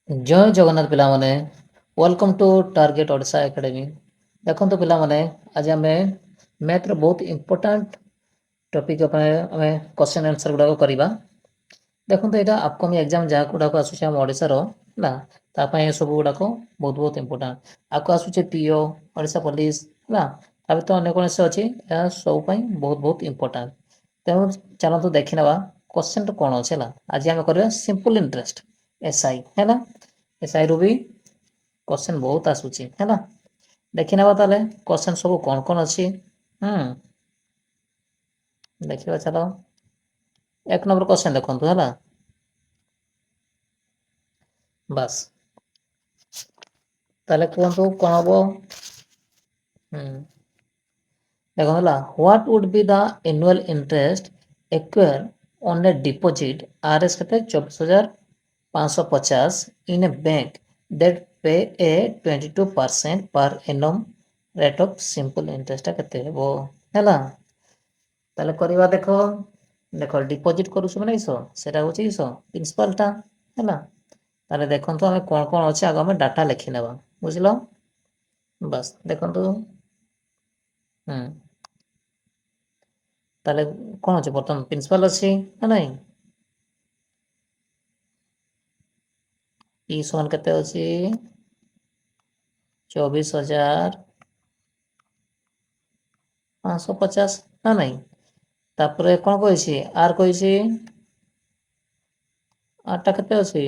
जय जगन्नाथ पिला माने welcome to target Odisha academy. देखो पिला माने आज आम मैथ रो बहुत इंपोर्टेंट टॉपिक आम क्वेश्चन आंसर गुड़ा करवा। देखो यहाँ अपकमिंग एग्जाम जहाँ गुड़ाक आसूँ आम ओडिशार ना तापाई सब गुड़ाक बहुत बहुत इंपोर्टेंट आपको आसूचे पीओ ओडिशा पुलिस ना ता तो अनेक कौन से अच्छी सब बहुत बहुत इंपोर्टेंट। तेणु चलते देखी ना क्वेश्चन कौन अच्छे आज आम कर सिंपल इंटरेस्ट एसआई है ना एसआई रू भी क्वेश्चन बहुत आसूची है ना देखी ना ताले क्वेश्चन सब कौन कौन अच्छी देखिए चलो एक नंबर क्वेश्चन देखो है बस ताले कहतु कौन हम देखो what would be the annual interest acquire on A deposit RS कहते 24,550 इन ए बैंक दैट पे ए 22% per annum rate of simple interest केते हेबो हैला ताले करबा देखो देखो डिपॉजिट करूछु माने इस सेटा होची इस प्रिंसिपल टा हैला ताले देखंतु हमें कोन कोन अछि आगे हमें डाटा लिखि नेबा बुझलो बस देखंतु ताले कोन अछि बर्तमान प्रिंसिपल अछि ना नहीं ई समान केते अछि 24,550 ना नहीं तापरे कोन कहिछि आर कहिछि आटा केते अछि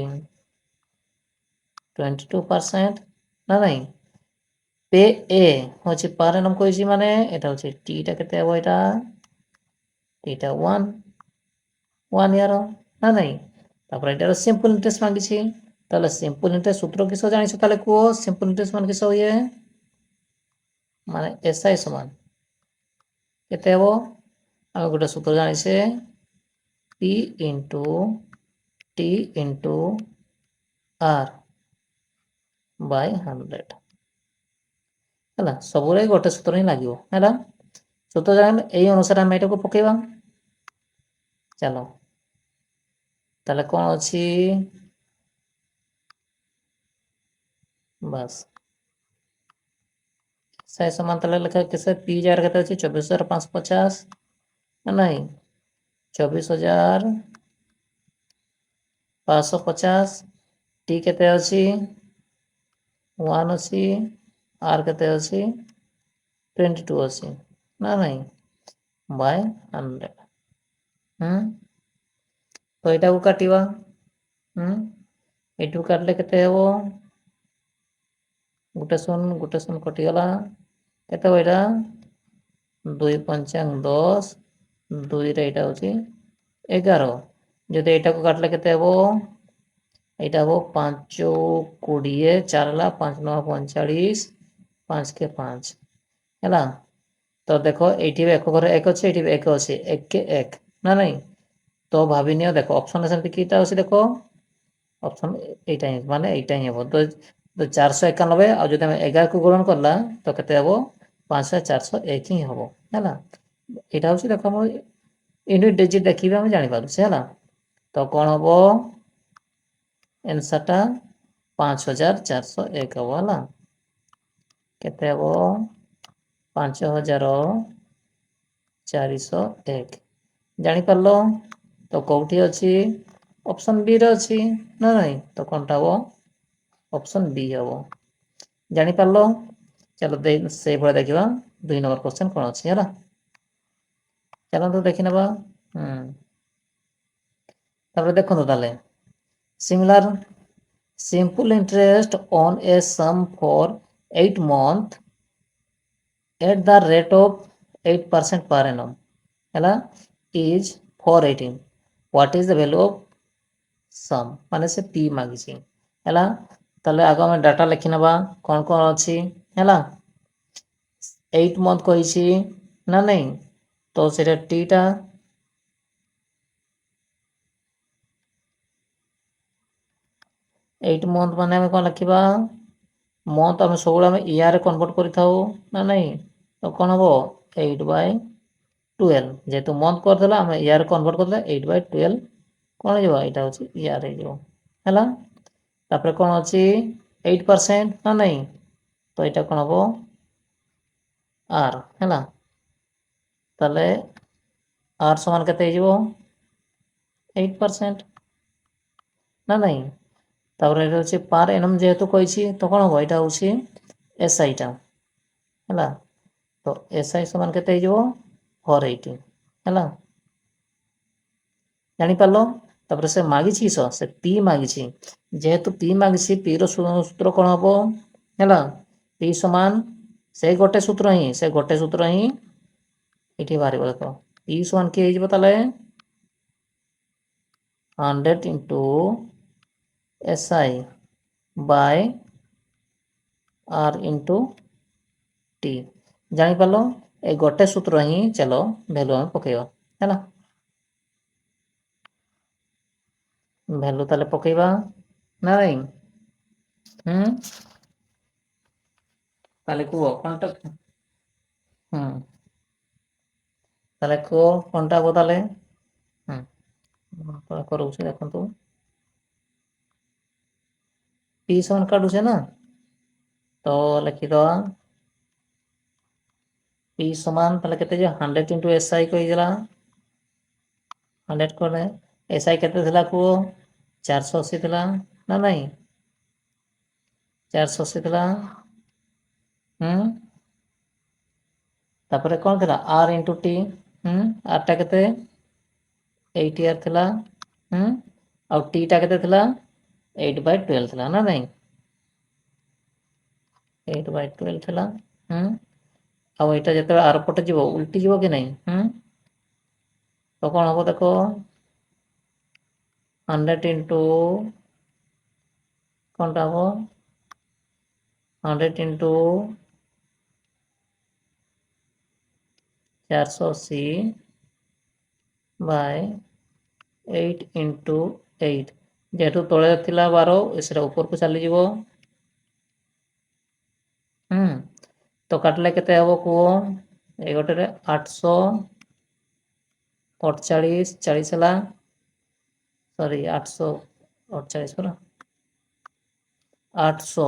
22% ना नहीं पे ए होछि पर एनम कहिछि माने एटा होछि टी टा केते हेबो एटा टीटा 1 ईयर ना नहीं तापर एटार सिंपल इंटरेस्ट मांगिछि ताले सिंपल इंटरेस्ट सूत्र किसो जानिछ ताले को सिंपल इंटरेस्ट मान किसो ये माने एसआई समान केते हेबो आ गोटे सूत्र जानिछे P into T into R by 100 हैला सबुरे गोटे सूत्र ही लागिवो हैला सूत्र जान एई अनुसार हम एटा को पकेबा चलो ताले कोन अछि बस सही समान ताले लिखा कैसे पी जार केते अछि 24,550 नहीं 24,550 टी केते अछि 1 अछि आर केते अछि 22 अछि ना नहीं बाय 100 तो एटा को काटिबा एटू काटले केते हेबो गोटे शून कटि गला केते होइरा 2 पंचांग 10 2 रे एटा होची 11 जदि एटा को काटले केते हेबो एटा हेबो 5 20 4 ला 5 9 45 5 के 5 हैला तो देखो एठी एक घर एक अछि एठी एक अछि एक के एक ना नहीं तो भाबी नियो देखो ऑप्शन सेमति कीटा अछि देखो ऑप्शन एटा ही माने एटा ही हेबो तो 491 आ जदि हम 11 को गुणन करला तो केते हेबो 5,401 ही हेबो हैला एटा होछि देखो हम यूनिट डिजिट देखिबा हम जानि पारु छै हैला तो कोन हेबो आंसर टा 5,401 हेबो हैला केते हेबो 5,401 जानि पारलो तो कोठी अछि ऑप्शन बी रे अछि ना नहीं तो कोनटा हेबो ऑप्शन बी हेबो जानि पारलो चलो से भले देखिबा 2 नंबर क्वेश्चन कोन अछि हैला चलो तो देखि नबा तापर देखो ताले similar simple interest on a sum for 8 months at the rate of 8% per annum हैला is 418 what is the value of sum माने से p मागिछि हैला ताले आगो हम डाटा लिखि नबा कोन कोन अछि हैला 8 मंथ कहिछि ना नहीं तो सेटा टी टा 8 मंथ माने हम कोन लिखिबा मंथ हम सबुरा में ईयर रे कन्वर्ट करिथाउ ना नहीं तो कोन हबो 8/12 जेतु मंथ कर देला हम ईयर कन्वर्ट करले 8/12 कोन जेबा एटा होछि ईयर हे जेबो हैला तापर कौन अच्छी 8% ना नहीं तो यहाँ कौन हम आर है ताले आर समान के 8% ना नहीं तापर ये हচ্ছে पार एनम जेहेतु কইছি তখন হবে এটা হচ্ছে এসআই টা হলা তো এসআই সমান কেতে হই যাব 480 হলা জানি পারলো তারপরে সে মাগিছি সে পি মাগিছি যেহেতু পি মাগিছি পি র সূত্র কোন হবো হলা পি সমান সেই গোটে সূত্র হি এটি বাহারিব দেখো পি সমান কি হই যাব তাহলে 100 into SI by R into T जानी पालो ए गोटे सूत्र ही चलो वैल्यू हम पकेबा हैला वैल्यू ताले पकेबा ना नहीं ताले को कोनटा ताले को कोनटा हबो ताले करू से देखंतु पी समान काढू से ना तो लिखि दवा पी समान ताले केते जे 100 into SI को इजला 100 करे SI केते थिला को 480 थिला ना नहीं 480 थिला तापर कौन थिला R into T R टा केते 80 R थिला और T टा केते थिला 8/12 थिला ना नहीं 8/12 थिला अब एटा जते आर पटे जीवो उल्टी जीवो कि नहीं तो कौन हम देखो 100 into कौनटा हम 100 into 480 by 8 into 8 जेहेतु तले थिला 12 इसरा ऊपर को चली जीवो तो काटले केते हबो को ए गोटे रे 848 40 हला सॉरी 848 होला 800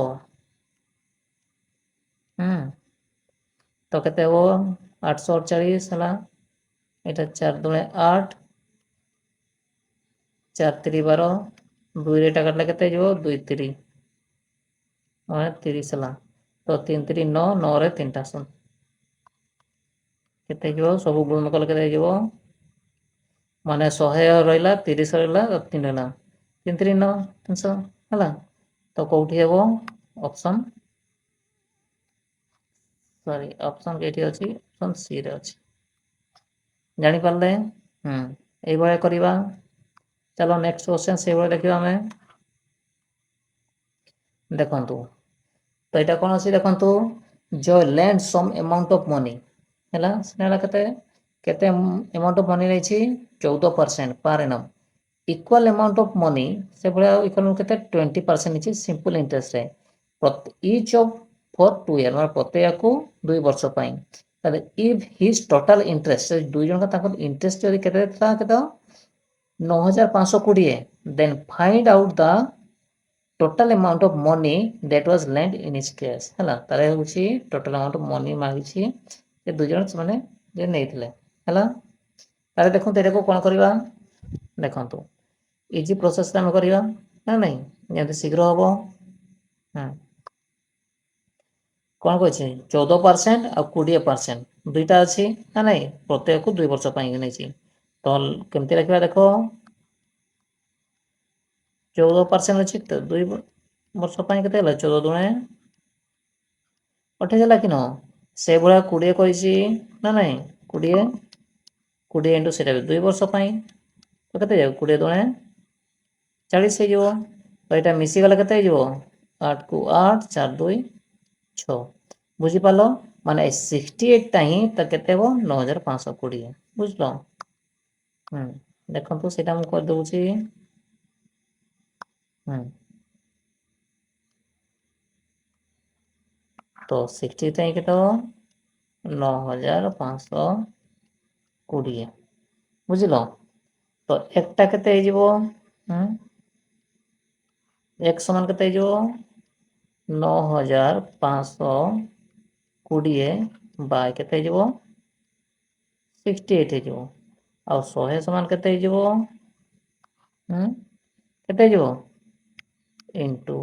तो केते हबो 848 हला এটা 4 দুনে 8 4 3 12 2 रे टा काटले केते जीवो 2 3 माने 30 हला तो 3 3 9 9 रे 3 टा सुन केते जीवो सब गुण कले केते जीवो माने 100 रहिला 30 रहिला 3 रहिला 3 3 9 300 हला तो कोठी हेबो ऑप्शन सॉरी ऑप्शन केठी अछि ऑप्शन सी रे अछि जानि पाले एई भळे करिवा चलो नेक्स्ट क्वेश्चन से भळे देखिबा हमें देखंतु तो एटा कोन अछि देखंतु जो lend some amount of money हैला स्नेला केते केते अमाउंट ऑफ मनी रही 14% per annum equal amount of money से भळे इक्वल केते 20% नीचे सिंपल इंटरेस्ट रे ईच ऑफ फॉर 2 ईयर मतलब प्रत्येक को 2 वर्ष पई तले इफ हिज टोटल इंटरेस्ट दुई जन का ताको इंटरेस्ट यदि केते था केते 9520 then find out the total amount of money that was lend in his case हला तारे होची टोटल अमाउंट ऑफ मनी मागी छी जे दुई जन माने जे नेइथिले हला तारे देखो तेरे को कोन करबा देखंतु इजी प्रोसेस हम करबा ना नहीं जल्दी शीघ्र हबो कौन कहे 14% और 20% दुईटा अच्छी ना नहीं प्रत्येक को 2 वर्ष नहीं तो केमती रखा देखो 14% अच्छी तो 2 वर्ष के 14 दुणे 28 कि न से भाया 20 कही ना नहीं 20 20 इंटू से 2 वर्ष तो केते 20 दुणे 40 हो तो यहाँ मिसीगले के 8 को 8 4 2 6 बुझीपाल माने 68 टा ही तो केते हो 9520 बुझल देखो से कर दूची तो 60 टा के 9520 बुझल तो एकटा केते हो x ସମାନ କେତେ ହେଇଯିବ 9520 ବାଇ କେତେ ହେଇଯିବ 68 ହେଇଯିବ। ଆଉ 100 ସମାନ କେତେ ହେଇଯିବ କେତେ ହେଇଯିବ ଇଣ୍ଟୁ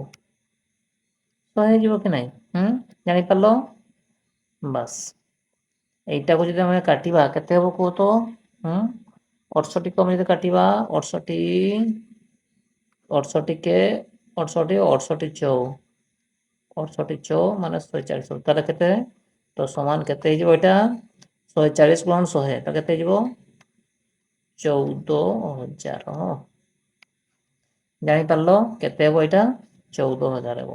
100 ହେଇଯିବ କି ନାହିଁ ଜାଣିପାରିଲ। ବାସ୍ এইটাକୁ ଯଦି ଆମେ କାଟିବା କେତେ ହେବ କୁହ ତ 68 କୁ ଆମେ ଯଦି କାଟିବା 68 के 68 68 चौ 68 चौ ମାନେ 140 ତାହେଲେ କେତେ ତ ସମାନ କେତେ ହେଇଯିବ ଏଇଟା 140 ଗୁଣନ 100 ତ କେତେ ହେଇଯିବ 14000 ଜାଣିପାରିଲ କେତେ ହେବ ଏଇଟା 14000 ହେବ।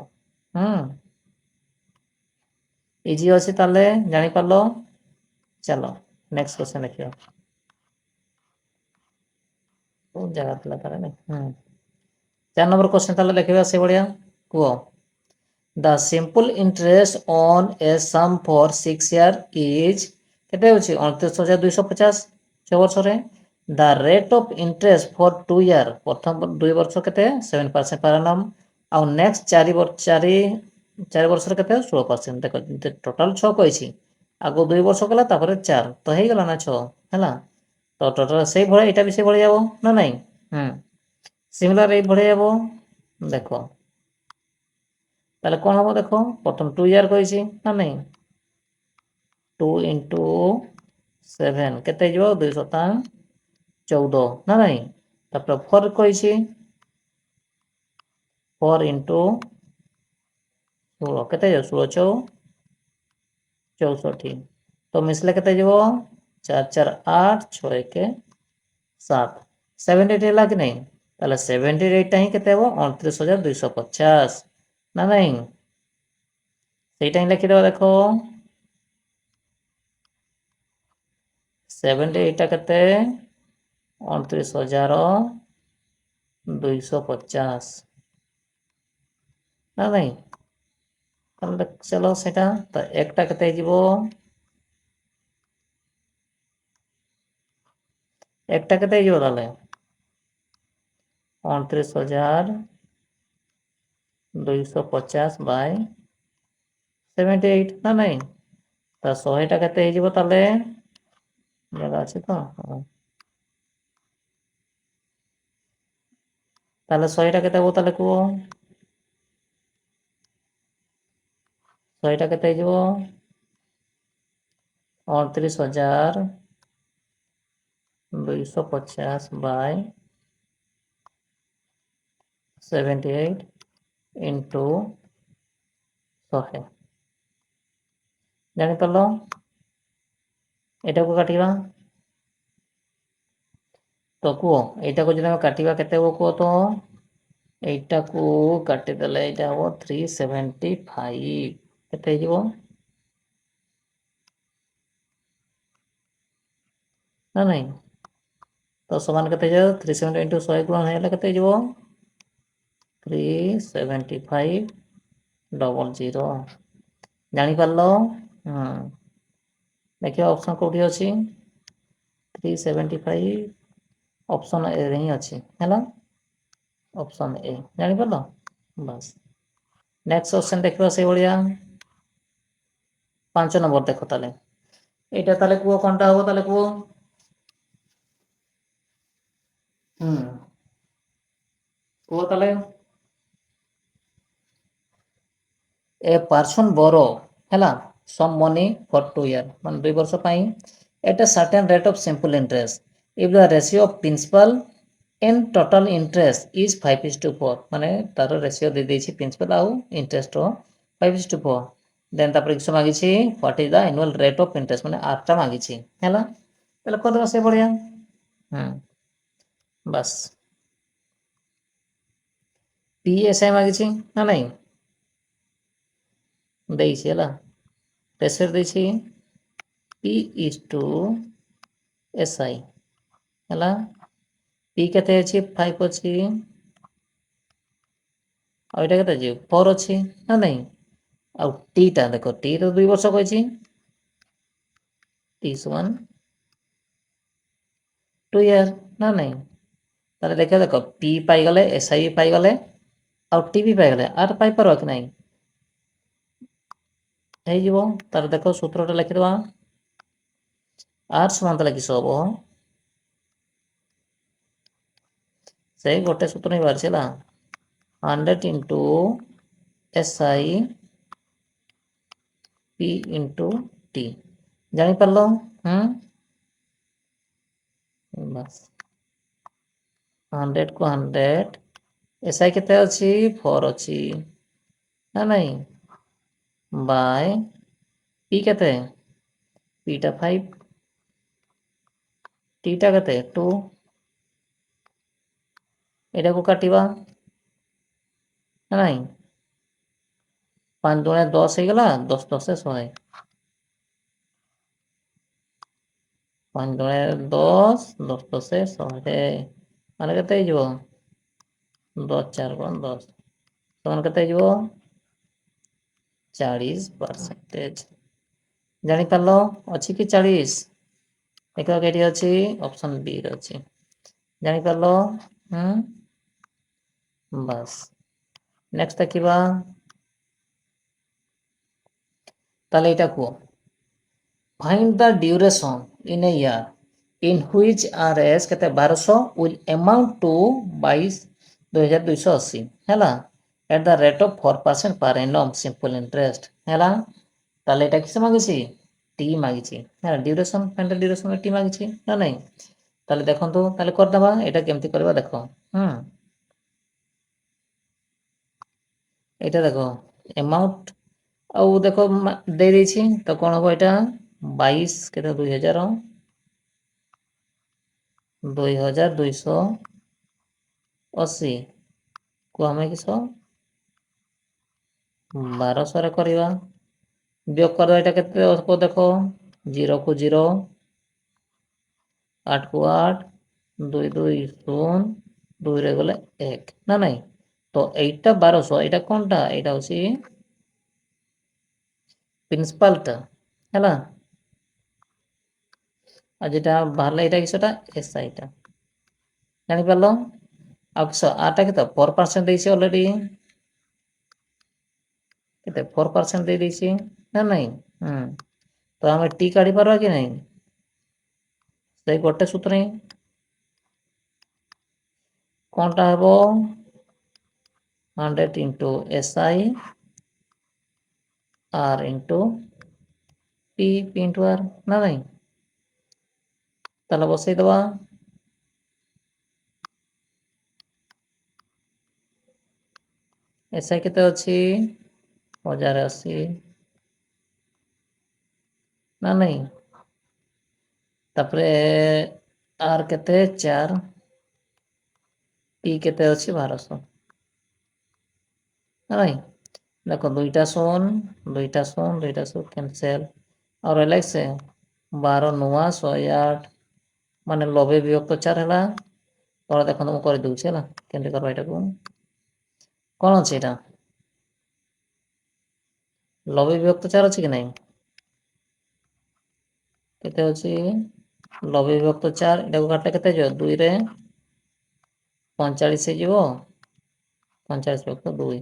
ଇଜି ଅଛି ତାହେଲେ ଜାଣିପାରିଲ। ଚାଲ ନେକ୍ସଟ क्वेश्चन ଦେଖିବା। କୋଉ ଜାଗା ଥିଲା ତାର ନାଇଁ 4 ନମ୍ବର क्वेश्चन ତାହେଲେ ଦେଖିବା ସେ ଭଳିଆ କୁହ। The simple interest on a sum for 6 year is କେତେ ହେଉଛି 29250 6 ବର୍ଷରେ। The rate of interest for 2 year ପ୍ରଥମ 2 ବର୍ଷ କେତେ 7% per annum ଆଉ ନେକ୍ସଟ 4 ବର୍ଷରେ କେତେ 16%। ଦେଖ ଟୋଟାଲ 6 କହିଛି ଆଗ 2 ବର୍ଷ କଲା ତାପରେ 4 ତ ହେଇଗଲା ନା 6 ହେଲା। ତ ଟୋଟାଲ ସେଇ ଭଳିଆ ଏଇଟା ବି ସେଇ ଭଳିଆ ହେବ ନା ନାଇଁ ସିମିଲାର ଏଇ ଭଳିଆ ହେବ। ଦେଖ ତାହେଲେ କ'ଣ ହେବ ଦେଖ ପ୍ରଥମ 2 ଇୟର କହିଛି ନା ନାଇଁ 2 into 7 କେତେ ହେଇଯିବ 2 ଶତା 14 ନା ନାଇଁ। ତାପରେ 4 କହିଛି 4 into 16 କେତେ ହେଇଯିବ 16 ଚଉ 64 ତ ମିଶିଲେ କେତେ ହେଇଯିବ 4 4 8 6 1 7 78 ହେଲା କି ନାଇଁ। ତାହେଲେ 78ଟା ହିଁ କେତେ ହେବ 29250 ନା ନାଇଁ। ସେଇଟା ହିଁ ଲେଖିଦେବା ଦେଖ 78ଟା କେତେ 29250 ନା ନାଇଁ। ତାହେଲେ ଚलो ସେଇଟା ତ একটা କେତେ ହେଇଯିବ একটা କେତେ ହେଇଯିବ ତାହେଲେ 29250 ବାଇ 78 ନା ନାଇଁ। ତ 100ଟା କେତେ ହେଇଯିବ ତାହେଲେ ଜାଗା ଅଛି ତ ତାହେଲେ 100ଟା କେତେ ହେବ ତାହେଲେ କୁହ 100ଟା କେତେ ହେଇଯିବ 29250 ବାଇ 78 into 100 ଜାଣିପାରିଲ। ଏଟାକୁ କାଟିବା ତ କୁହ ଏଇଟାକୁ ଯଦି ଆମେ କାଟିବା କେତେ ହେବ କୁହ ତ এইটাକୁ କାଟିଦେଲେ ଏଇଟା ହେବ 375 କେତେ ହେଇଯିବ ନା ନାଇଁ। ତ ସମାନ କେତେ ହେଇଯିବ 370 into 100 ଗୁଣ ହେଇଗଲେ କେତେ ହେଇଯିବ 375 00 ଜାଣିପାରିଲ। ଦେଖିବା ଅପସନ କୋଉଠି ଅଛି 375 ଅପସନ ଏ ରେ ହିଁ ଅଛି ହେଲା ଅପସନ ଏ ଜାଣିପାରିଲ। ବାସ୍ ନେକ୍ସଟ क्वेश्चन ଦେଖିବା ସେଇ ଭଳିଆ 5 ନମ୍ବର ଦେଖ ତାହେଲେ এইটা তাহলে কুহ কোনটা হবো তাহলে কুহ কুহ তাহলে a person borrow ହେଲା some money for 2 year ମାନେ 2 ବର୍ଷ ପାଇଁ at a certain rate of simple interest if the ratio of principal and total interest is 5:4 ମାନେ ତାର ରେସିଓ ଦେଇ ଦେଇଛି ପ୍ରିନ୍ସିପାଲ ଆଉ ଇଣ୍ଟରେଷ୍ଟ 5:4 ଦେନ୍ ତାପରେ କିଛି ମାଗିଛି what is the annual rate of interest ମାନେ ଆରଟା ମାଗିଛି ହେଲା ତାହେଲେ କରିଦେବା ସେ ବଢିଆ ବାସ୍ PSI ମାଗିଛି ନା ନାଇଁ ଦେଇଛି ହେଲା ରେସିଓ ଦେଇଛି P is to SI ହେଲା P କେତେ ଅଛି 5 ଅଛି ଆଉ ଏଇଟା କେତେ ଅଛି 4 ଅଛି ନା ନାଇଁ ଆଉ T ଟା ଦେଖ T ତ 2 ବର୍ଷ କହିଛି T ସମାନ 2 year ନା ନାଇଁ ତାହେଲେ ଦେଖିବା ଦେଖ P ପାଇଗଲେ SI ବି ପାଇଗଲେ ଆଉ ଟି ବି ପାଇଗଲେ ଆର ପାଇପାରିବା କି ନାହିଁ ହେଇଯିବ ତାର ଦେଖ ସୂତ୍ରଟା ଲେଖିଦେବା ଆର ସମାନ ତାହେଲେ କିସ ହବ ସେଇ ଗୋଟେ ସୂତ୍ର ହିଁ ବାହାରିଛି ହେଲା 100 into SI P into T ଜାଣିପାରିଲ ବାସ୍ 100 କୁ 100 SI କେତେ ଅଛି 4 ଅଛି ନା ନାଇଁ ବାय P କେତେ P ଟା 5 T ଟା କେତେ 2 ଏଟାକୁ କାଟିବା ନାଇଁ 5 ଦୁणे 10 ହେଇଗଲା 10 10 100 5 ଦୁणे 10 10 10 100 ମାନେ କେତେ ହେଇଯିବ 10 4 ଗୁଣ 10 ସମାନ କେତେ ହେଇଯିବ 40% ଜାଣିପାରିଲ ଅଛି କି 40 ଦେଖିବା ଏଠି ଅଛି ଅପସନ B ରେ ଅଛି ଜାଣିପାରିଲ ବାସ୍ ନେକ୍ସଟ ଦେଖିବା ତାହେଲେ ଏଇଟା କୁହ find the duration in a year in which RS କେତେ 1200 will amount to 22,280 ହେଲା at the rate of 4% per annum simple interest ହେଲା ତାହେଲେ ଏଟା କିସ ମାଗିଛି ଟି ମାଗିଛି ହେଲା duration find the duration ଟି ମାଗିଛି ନା ନାହିଁ ତାହେଲେ ଦେଖନ୍ତୁ ତାହେଲେ କରିଦେବା ଏଟା କେମିତି କରିବା ଦେଖ ଏଇଟା ଦେଖ amount ଆଉ ଦେଖ ଦେଇ ଦେଇଛି ତ କଣ ହବ ଏଟା 22 କେତେ 2000 2280 କୁ ଆମେ କିସ 1200 ରେ କରିବା ବିয়োଗ କରିଦେବା ଏଟା କେତେ ହବ ଦେଖ 0 କୁ 0 8 କୁ 8 2 2 0 2 ରେ ଗଲେ 1 ନା ନାଇଁ ତ এইটা 1200 এটা কোনটা এটা হচ্ছে প্রিন্সিপালটা ହେଲା ଆଉ যেটা ବାହାରିଲା ଏଇଟା କିସଟା SIଟା ଜାଣିପାରିଲ ଆଉ କିସ ଆଟା କେତେ 4% ଦେଇଛି ଅଲରେଡି କେତେ 4% ଦେଇ ଦେଇଛି ନା ନାଇଁ ତ ଆମେ ଟି କାଢି ପାରିବା କି ନାହିଁ ସେଇ ଗୋଟେ ସୂତ୍ର ହିଁ କଣଟା ହେବ 100 into SI R into P into R ନା ନାଇଁ ତାହେଲେ ବସେଇ ଦବା SI କେତେ ଅଛି 1080 ନା ନାଇଁ ତାପରେ R କେତେ 4 P କେତେ ଅଛି 1200 ନାଇଁ ଦେଖ ଦୁଇଟା ଶୂନ ଦୁଇଟା ଶୂନ ଦୁଇଟା ଶୂନ କ୍ୟାନସେଲ ଆଉ ରହିଲା ସେ 12 ନୂଆ 108 ମାନେ 90 ବିଭକ୍ତ 4 ହେଲା ତଳେ ଦେଖନ୍ତୁ ମୁଁ କରିଦେଉଛି ହେଲା କେମିତି କରିବା ଏଟାକୁ କଣ ଅଛି ଏଟା 90 ବିଭକ୍ତ 4 ଅଛି କି ନାହିଁ କେତେ ଅଛି 90 ବିଭକ୍ତ 4 ଏଟାକୁ କାଟିଲେ କେତେ ହେଇଯିବ 2 ରେ 45 ହେଇଯିବ 45 ବିଭକ୍ତ 2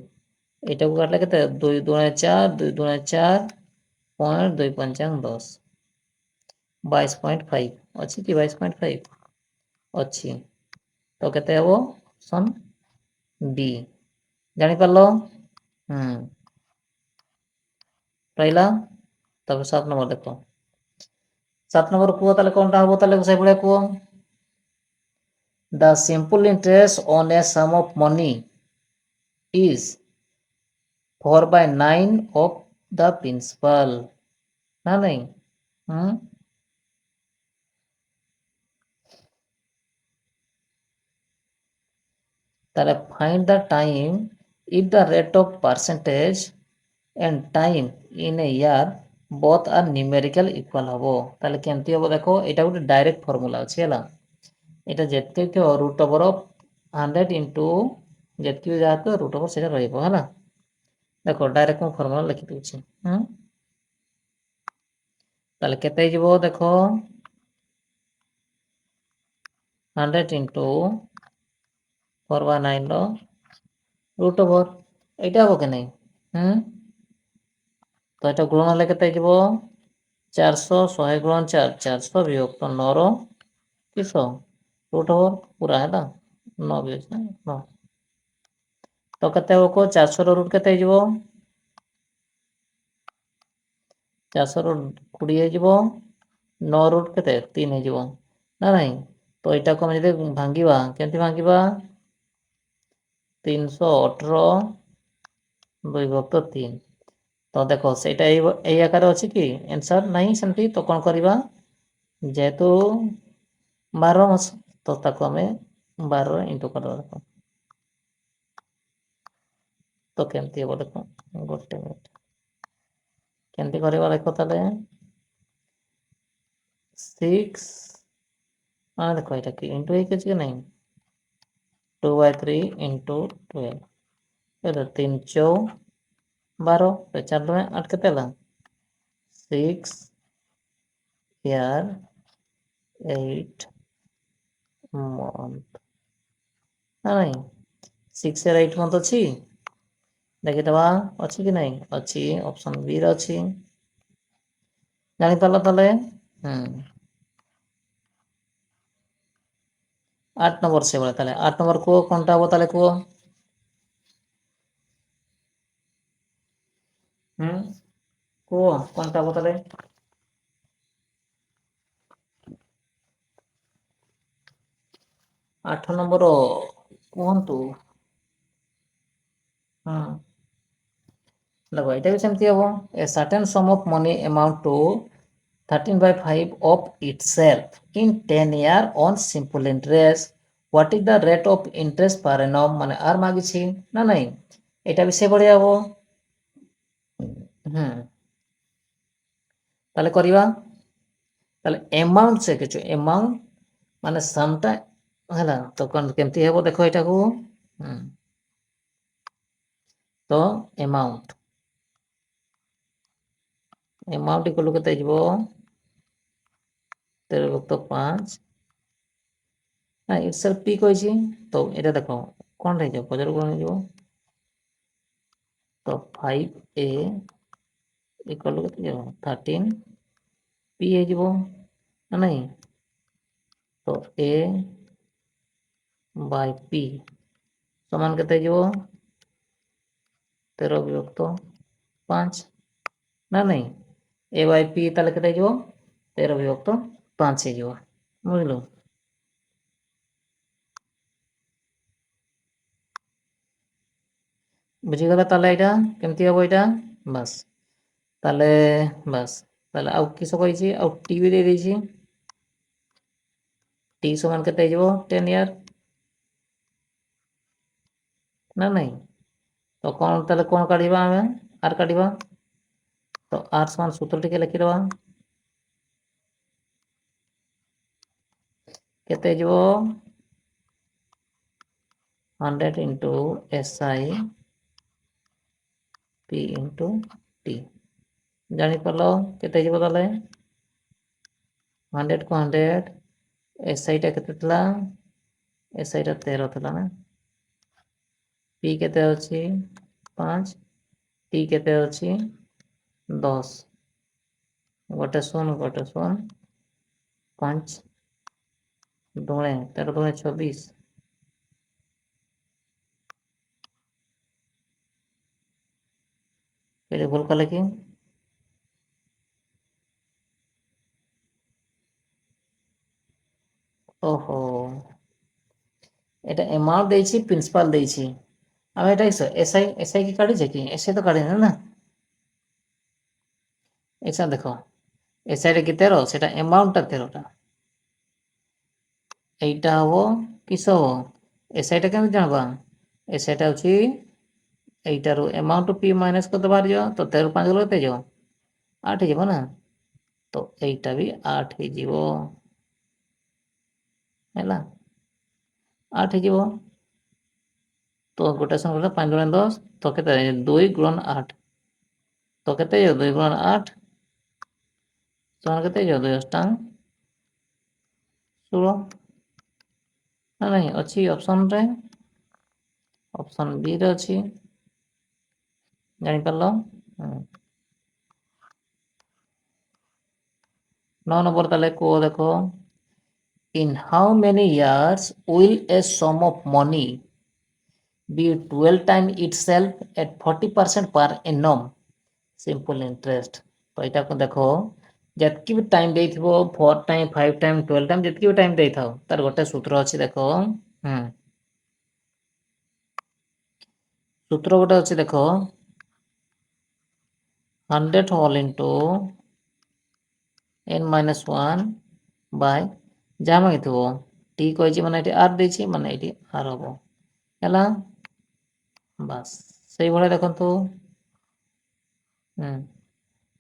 ଏଟାକୁ କାଟିଲେ କେତେ 2 ଦୁणे 4 2 ଦୁणे 4 ପଏଣ୍ଟ 2 ପଞ୍ଚା 10 22.5 ଅଛି କି 22.5 ଅଛି ତ କେତେ ହେବ ଅପସନ୍ B ଜାଣିପାରିଲ ରହିଲା ତାପରେ 7 ନମ୍ବର ଦେଖ 7 ନମ୍ବର କୁହ ତାହେଲେ କଣଟା ହବ ତାହେଲେ ସେଇଭଳିଆ କୁହ the simple interest on a sum of money is 4/9 of the principal ନା ନାଇଁ তাহলে find the time if the rate of percentage and time in a year both are numerical equal হবো তাহলে কেমতি হবো দেখো এটা ଗୋଟେ ডাইরেক্ট ফর্মুলা ଅଛି ହେଲା এটা ଯେତେ ଥିବ ରୁଟ୍ ଓଭର 100 into ଯେତିକି ଯାହା ଥିବ ରୁଟ୍ ଓଭର ସେଇଟା ରହିବ ହେଲା ଦେଖ ଡାଇରେକ୍ଟ ମୁଁ ଫର୍ମୁଲା ଲେଖି ଦଉଛି ତାହେଲେ କେତେ ହେଇଯିବ ଦେଖ 100 into 4/9 ର ରୁଟ୍ ଓଭର ଏଇଟା ହବ କି ନାହିଁ? ତ ଏଇଟା ଗୁଣନ ହେଲେ କେତେ ହେଇଯିବ? 400 100 ଗୁଣନ 4 400 ବିଭକ୍ତ 9ର କିସ ରୁଟ୍ ଓଭର ପୁରା ହେଲା 9 ବି ଅଛି ନା 9 ତ କେତେ ହବ କୁହ? 400 ର ରୁଟ୍ କେତେ ହେଇଯିବ? 400 ରୁ 20 ହେଇଯିବ 9 ରୁଟ୍ କେତେ 3 ହେଇଯିବ ନା ନାହିଁ? ତ ଏଇଟାକୁ ଆମେ ଯଦି ଭାଙ୍ଗିବା କେମିତି ଭାଙ୍ଗିବା? 318 ବିଭକ୍ତ 3 ତ ଦେଖ ସେଇଟା ଏଇ ଆକାରରେ ଅଛି କି ଆନ୍ସର ନାହିଁ ସେମିତି ତ କଣ କରିବା? ଯେହେତୁ 12 ମାସ ତ ତାକୁ ଆମେ 12 ଇଣ୍ଟୁ କରିଦେବା। ତ କେମିତି ହବ ଦେଖ ଗୋଟେ ମିନିଟ୍ କେମିତି କରିବା ଦେଖ ତାହେଲେ 6 ଦେଖ ଏଇଟା କି ଇଣ୍ଟୁ ହେଇକି ଅଛି କି ନାହିଁ 2/3 ଇଣ୍ଟୁ 12 ଏଇଟା 3 ଚଉ 12 4 2 8 କେତେ ହେଲା 6 here 8 month ନାଇଁ 6 here 8 month ଅଛି ଦେଖିଦବା ଅଛି କି ନାହିଁ ଅଛି ଅପସନ ବି ରେ ଅଛି ଜାଣିପାରିଲ ତାହେଲେ 8 ନମ୍ବର ସେଇଭଳିଆ ତାହେଲେ 8 ନମ୍ବର କୁହ କଣଟା ହବ ତାହେଲେ କୁହ କୁହ କଣଟା ହବ ତାହେଲେ 8 ନମ୍ବର କୁହନ୍ତୁ ଦେଖ ଏଇଟା ବି ସେମିତି ହବ a certain sum of money amount to 13/5 of itself in 10 year on simple interest what is the rate of interest per annum ମାନେ ଆର ମାଗିଛି ନା ନାହିଁ ଏଇଟା ବି ସେ ଭଳିଆ ହବ ତାହେଲେ କରିବା ତାହେଲେ amount ସେ କିଛି amount ମାନେ sum ଟା ହେଲା ତ କେମିତି ହେବ ଦେଖ ଏଇଟାକୁ ତ amount ଇକ୍ୱାଲ୍ କେତେ ହେଇଯିବ 13/5 ନା itself p କହିଛି ତ ଏଇଟା ଦେଖ କଣ ହେଇଯିବ ପଚାରୁ କଣ ହେଇଯିବ ତ 5a ଇକ୍ୱାଲ୍ କେତେ ହେଇଯିବ 13 p ହେଇଯିବ ନା ନାହିଁ ତ a by p ସମାନ କେତେ ହେଇଯିବ 13/5 ନା ନାହିଁ a by p ତାହେଲେ କେତେ ହେଇଯିବ 13/5 ହେଇଯିବ ବୁଝିଲୁ ବୁଝିଗଲା ତାହେଲେ ଏଇଟା କେମିତି ହବ ଏଇଟା ବାସ୍ ତାହେଲେ ବାସ୍ ତାହେଲେ ଆଉ କିସ କହିଛି ଆଉ ଟି ବି ଦେଇଦେଇଛି ଟି ସମାନ କେତେ ହେଇଯିବ 10 ଇୟର ନା ନାହିଁ ତ କଣ ତାହେଲେ କଣ କାଢିବା ଆମେ ଆର କାଢିବା ତ ଆର ସମାନ ସୂତ୍ର ଟିକେ ଲେଖିଦେବା କେତେ ହେଇଯିବ 100 into SI P into T ଜାଣିପାରିଲ କେତେ ହେଇଯିବ ତାହେଲେ 100 କୁ 100 SI ଟା କେତେ ଥିଲା SI ଟା 13 ଥିଲା ନା P କେତେ ଅଛି 5 T କେତେ ଅଛି 10 ଗୋଟେ ଶୂନ 5 ଦୁणे 13 ଦୁणे 24 ଏଇଟା ଭୁଲ କଲେ କି ଓହୋ এটা amount ଦେଇଛି principal ଦେଇଛି ଆମେ ଏଟା SI କି କାଢିଛେ କି SI ତ କାଢିନେ ନା ଏଇଟା ଦେଖ SI ରେ କି 13 ସେଟା amount ଟା 13 ଟା এইটা হবো কিস হবো SI টা কেমন জানবা SI টা হচ্ছে এইটার amount p মাইনাস করতে পারিও তো 13 5 গলে কেতে যাব 8 যাব না তো এইটা भी 8 ହେଇଯିବ ହେଲା 8 ହେଇଯିବ ତ ଗୋଟେ ସଂଖ୍ୟା 5 ଗୁଣନ 10 ତ କେତେ 2 ଗୁଣନ 8 ତ କେତେ ହେଇଯିବ 2 ଗୁଣନ 8 ସମାନ କେତେ ହେଇଯିବ 2 ଅଷ୍ଟାଙ୍ଗ 16 ନା ନାହିଁ ଅଛି ଅପସନରେ ଅପସନ୍ ବିରେ ଅଛି, ଜାଣିପାରିଲ। 9 ନମ୍ବର ତାହେଲେ କୁହ ଦେଖ, in how many years will a sum of money be 12 times itself at 40% per annum simple interest। ତ ଏଇଟାକୁ ଦେଖ, ଯେତିକି ବି ଟାଇମ୍ ଦେଇଥିବ 4 ଟାଇମ୍ 5 ଟାଇମ୍ 12 ଟାଇମ୍ ଯେତିକି ବି ଟାଇମ୍ ଦେଇଥାଉ, ତାର ଗୋଟେ ସୂତ୍ର ଅଛି ଦେଖ। ସୂତ୍ର ଗୋଟେ ଅଛି ଦେଖ, 100 whole into n-1 by ଯାହା ମାଗିଥିବ, ଟି କହିଛି ମାନେ ଏଠି ଆର୍ ଦେଇଛି ମାନେ ଏଠି ଆର୍ ହବ, ହେଲା। ବାସ୍ ସେଇଭଳିଆ ଦେଖନ୍ତୁ,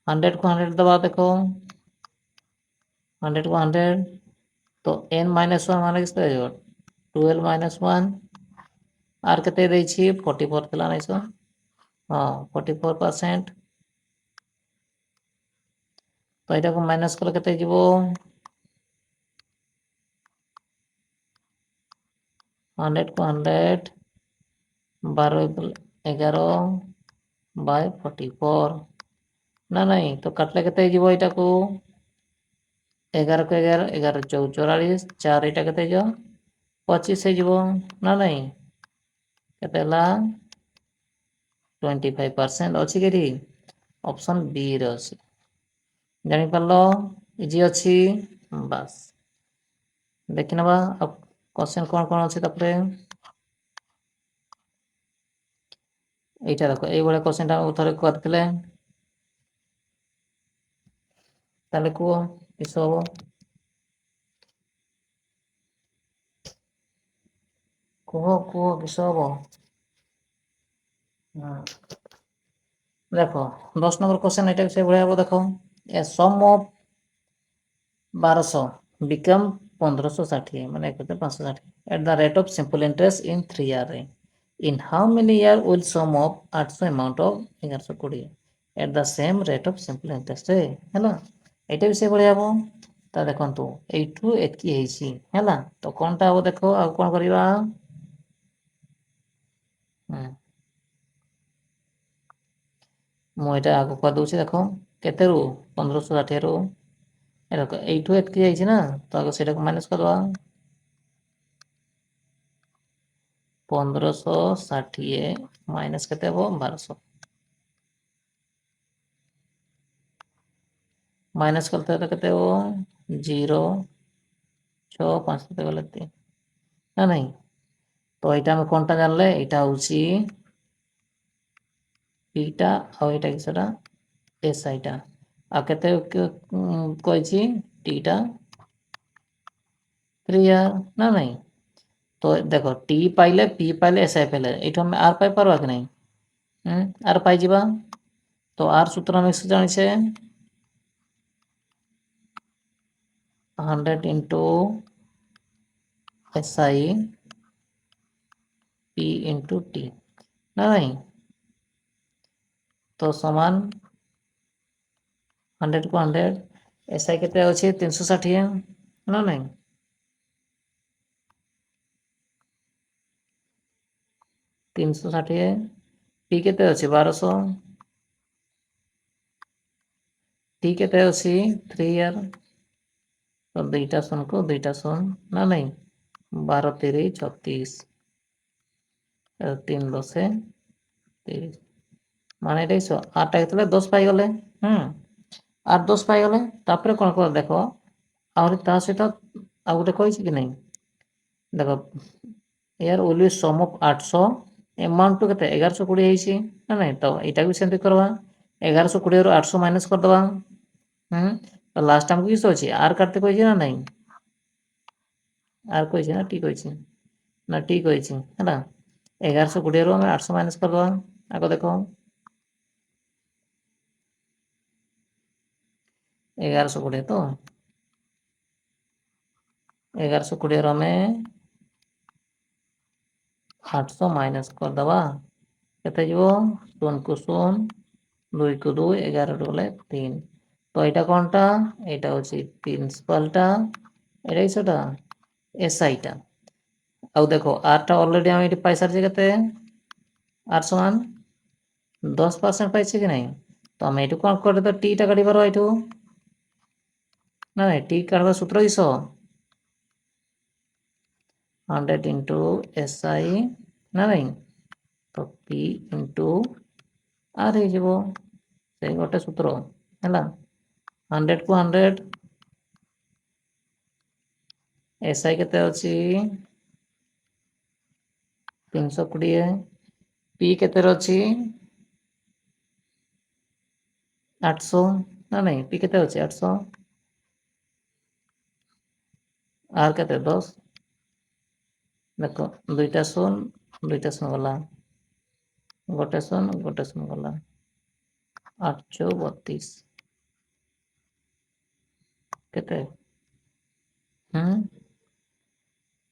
100 କୁ 100 ଦବା ଦେଖ, 100 କୁ 100 ତ n-1 ମାନେ କେତେ ହେଇଯିବ, 12 - 1 ଆର୍ କେତେ ଦେଇଛି 44 ଥିଲା ନାଇଁ ସो, ହଁ 44%। ତ ଏଇଟାକୁ ମାଇନସ୍ କଲେ କେତେ ଯିବ, 100 କୁ 100 12 11 by 44 ନା ନାଇଁ, ତ କାଟିଲେ କେତେ ହେଇଯିବ, ଏଇଟାକୁ 11 କୁ 11 11 14 44 4 ଏଇଟା କେତେ ହେଇଯିବ 25 ହେଇଯିବ ନା ନାଇଁ, କେତେ ହେଲା 25% ଅଛି କି? ଅପସନ୍ ବି ରେ ଅଛି, ଜାଣିପାରିଲ ଇଜି ଅଛି। ବାସ୍ ଦେଖିନେବା ଆଉ କ୍ୱେଶ୍ଚନ କ'ଣ ଅଛି ତାପରେ। ଏଇଟା ଦେଖ, ଏଇଭଳିଆ କ୍ୱେଶ୍ଚନଟା ଆଉ ଥରେ କରିଥିଲେ, ତାହେଲେ କୁହ କିସ ହବ, କୁହ କୁହ କିସ ହବ। ଦେଖ 10 ନମ୍ବର କ୍ୱେଶ୍ଚନ ଏଇଟା ସେଇଭଳିଆ ହବ ଦେଖ, ଏ ସମ୍ ଅଫ୍ 1200 become 1560 ମାନେ 560 at the rate of simple interest in 3 year ରେ, in how many year will sum of 800 amount of 1120 at the same rate of simple interest ରେ, ହେଲା। ଏଇଟା ବି ସେଇଭଳିଆ ହବ, ତା ଦେଖନ୍ତୁ ଏଇଠୁ ଏତିକି ହେଇଛି, ହେଲା। ତ କଣଟା ହବ ଦେଖ, ଆଉ କ'ଣ କରିବା, ମୁଁ ଏଇଟା ଆଗକୁ କରିଦେଉଛି ଦେଖ, କେତେରୁ 1560 ରୁ ଦେଖ ଏଇଠୁ ଏତିକି ଯାଇଛି ନା, ତ ଆଗ ସେଇଟାକୁ ମାଇନସ୍ କରିଦେବା, 1560 ମାଇନସ୍ କେତେ ହବ 1200, ମାଇନସ୍ କଲେ କେତେ ହବ 0 6 5 କେତେ ଗଲେ 3 ନା ନାଇଁ, ତ ଏଇଟା ଆମେ କଣଟା ଜାଣିଲେ, ଏଇଟା ହଉଛି ପିଟା ଆଉ ଏଇଟା କି ସେଟା ଏସ୍ ଆଇଟା, ଆଉ କେତେ କହିଛି ଟିଟା 3 ইয়ার ନା ନାଇଁ, ତ ଦେଖ ଟି ପାଇଲେ ପି ପାଇଲେ ଏସ୍ ଆଇ ପାଇଲେ, ଏଇଠୁ ଆମେ ଆର୍ ପାଇପାରବା କି ନାଇଁ, ଆର୍ ପାଇଯିବା, ତ ଆର୍ ସୂତ୍ର ଆମେ ଜାଣିଛେ 100 into SI P into T ନା ନାଇଁ, ତ ସମାନ 100 କୁ 100 SI କେତେ ଅଛି 360 ନା ନାଇଁ, 360 P କେତେ ଅଛି 1200, T କେତେ ଅଛି 3 ইয়ার, ତ ଦୁଇଟା ଶୂନକୁ ଦୁଇଟା ଶୂନ ନା ନାଇଁ, 12 3 36 3 10 30 ମାନେ ଏଇଟା 8ଟା ହେଇଥିଲେ 10 ପାଇଗଲେ, 8 10 ପାଇଗଲେ, ତାପରେ କ'ଣ କର ଦେଖ, ଆହୁରି ତା ସହିତ ଆଉ ଗୋଟେ କହିଛି କି ନାଇଁ, ଦେଖ year always sum of 800 amount to କେତେ 1120 ହେଇଛି ନା ନାଇଁ, ତ ଏଇଟା ବି ସେମିତି କରିବା, 1120 ରୁ 800 ମାଇନସ୍ କରିଦେବା, ତ ଲାଷ୍ଟ ଆମକୁ କିସ ଅଛି ଆର୍ କାଟତେ କହିଛି ନା ନାଇଁ, ଆର୍ କହିଛି ନା ଟି କହିଛି, ନା ଟି କହିଛି, ହେଲା। 1120 ରୁ ଆମେ 800 ମାଇନସ୍ କରିଦେବା, ଆଗ ଦେଖ 1120 ତ 1120 ରୁ ଆମେ 800 ମାଇନସ୍ କରିଦେବା, କେତେ ଯିବ 0 କୁ 0 2 କୁ 2 11 ଗଲେ 3, ତ ଏଇଟା କଣଟା, ଏଇଟା ହଉଛି ପ୍ରିନ୍ସିପାଲଟା, ଏଇଟା କିସଟା ଏସ୍ଆଇଟା, ଆଉ ଦେଖ ଆରଟା ଅଲରେଡି ଆମେ ଏଠି ପାଇସାରିଛେ କେତେ r সমান 10% পাইছে কি নাই তো আমি এটু কোন করে তো টিটা কাটিবার এটু না না টি কাটবার সূত্র কিস 100 into SI না নাই তো P into R ହେଇଯିବ ସେଇ ଗୋଟେ ସୂତ୍ର ହେଲା 100 କୁ 100 SI କେତେ ଅଛି 320 P କେତେ ଅଛି 800 ନା ନାଇଁ P କେତେ ଅଛି 800 R କେତେ 10 ଦେଖ ଦୁଇଟା ଶୂନ ଗଲା ଗୋଟେ ଶୂନ ଗଲା 832 କେତେ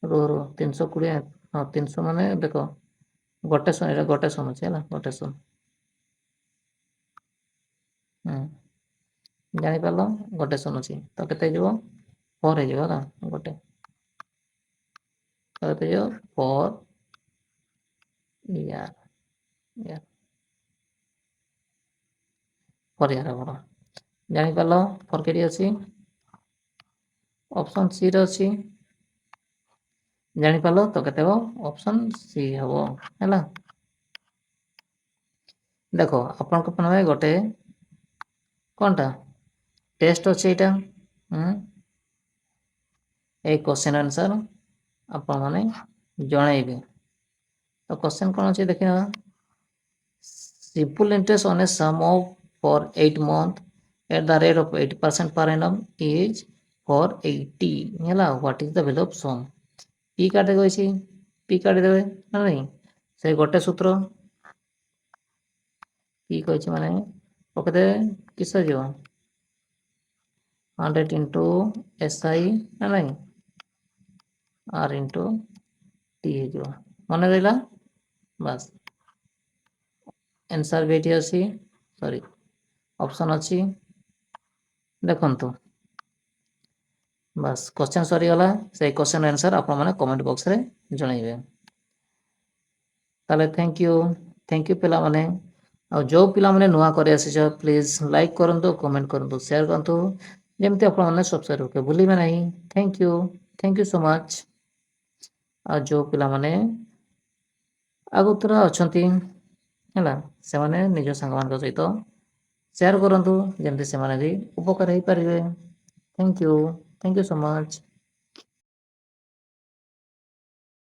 रो 320 हाँ 300 ମାନେ ଦେଖ ଗୋଟେ ଶୂନ ଏଟା ଗୋଟେ ଶୂନ ଅଛି ହେଲା ଗୋଟେ ଶୂନ ଜାଣିପାରିଲ ଗୋଟେ ଶୂନ ଅଛି ତ କେତେ ହେଇଯିବ 4 ହେଇଯିବ ହେଲା ଗୋଟେ ତ କେତେ ହେଇଯିବ 4 ইয়ার ইয়ার 4 ইয়াର ହବ ଜାଣିପାରିଲ 4 କେଠି ଅଛି ଅପସନ ସି ରେ ଅଛି ଜାଣିପାରିଲ ତ କେତେ ହବ ଅପସନ ସି ହବ ହେଲା ଦେଖ ଆପଣଙ୍କ ପାଇଁ ଗୋଟେ কোনটা টেস্ট ଅଛି এটা এই क्वेश्चन आंसर ଆପଣ ମାନେ ଜଣାଇବେ ତ क्वेश्चन कोन ଅଛି ଦେଖିବା simple interest on a sum of for 8 month at the rate of 8% per annum is for 80 ହେଲା what is the value of sum p କାଟି କହିଛି p କାଟି ଦେବେ ନା ନାହିଁ ସେ ଗୋଟେ ସୂତ୍ର p କହିଛି ମାନେ ପକେଇଦେବେ କିସ ଯିବ 100 into SI ନା ନାହିଁ R into T ହେଇଯିବ ମନେ ରହିଲା ବାସ୍ आंसर भी एठी अछि सॉरी ऑप्शन अछि देखंतु बस क्वेश्चन सरी गला से क्वेश्चन आंसर आपण माने कमेंट बॉक्स रे जणाइबे ताले थैंक यू पिला माने आ जो पिला माने नुवा करे आसी छ प्लीज लाइक करंतु कमेंट करंतु शेयर करंतु जेमते आपण माने सब्सक्राइब के भूलिबे नहीं थैंक यू सो मच आ जो पिला माने आगुतरा अछंती ହେଲା ସେମାନେ ନିଜ ସାଙ୍ଗମାନଙ୍କ ସହିତ ସେୟାର କରନ୍ତୁ ଯେମିତି ସେମାନେ ବି ଉପକାର ହେଇପାରିବେ ଥ୍ୟାଙ୍କ ୟୁ ସୋ ମଚ୍